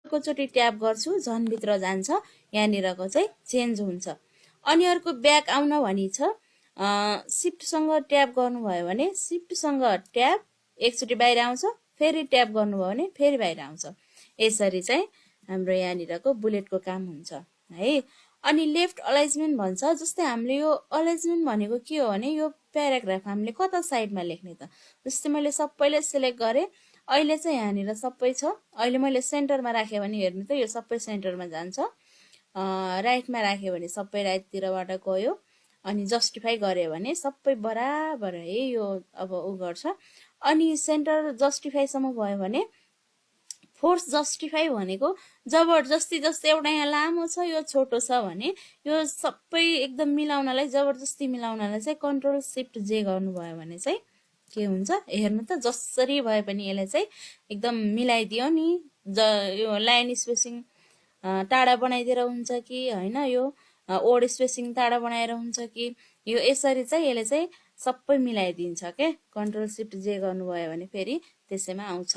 अर्कोचोटि ट्याप गर्छु झन् भित्र जान्छ, यहाँनिरको चाहिँ चेन्ज हुन्छ। अनि अर्को ब्याक आउन भनी छ, सिफ्टसँग ट्याप गर्नुभयो भने सिफ्टसँग ट्याप एकचोटि बाहिर आउँछ, फेरि ट्याप गर्नुभयो भने फेरि बाहिर आउँछ। यसरी चाहिँ हाम्रो यहाँनिरको बुलेटको काम हुन्छ है। अनि लेफ्ट अलाइजमेन्ट भन्छ, जस्तै हामीले यो अलाइजमेन्ट भनेको के हो भने यो प्याराग्राफ हामीले कता साइडमा लेख्ने त। जस्तै मैले सबैले सिलेक्ट गरेँ, अहिले चाहिँ यहाँनिर सबै छ। अहिले मैले सेन्टरमा राखेँ भने हेर्नु त यो सबै सेन्टरमा जान्छ, राइटमा राखेँ भने सबै राइटतिरबाट गयो, अनि जस्टिफाई गऱ्यो भने सबै बराबर है यो अब उ गर्छ। अनि सेन्टर जस्टिफाईसम्म भयो भने फोर्स जस्टिफाई भनेको जबरजस्ती, जस्तै एउटा यहाँ लामो छ यो छोटो छ भने यो सबै एकदम मिलाउनलाई, जबरजस्ती मिलाउनलाई चाहिँ कन्ट्रोल सिफ्ट जे गर्नुभयो भने चाहिँ के हुन्छ हेर्नु त। जसरी भए पनि यसलाई चाहिँ एकदम मिलाइदियो नि, यो लाइन स्पेसिङ टाढा बनाइदिएर हुन्छ कि होइन, यो ओड स्पेसिङ टाढा बनाएर हुन्छ कि, यो यसरी चाहिँ यसले चाहिँ सबै मिलाइदिन्छ के। कन्ट्रोल सिफ्ट जे गर्नुभयो भने फेरि त्यसैमा आउँछ।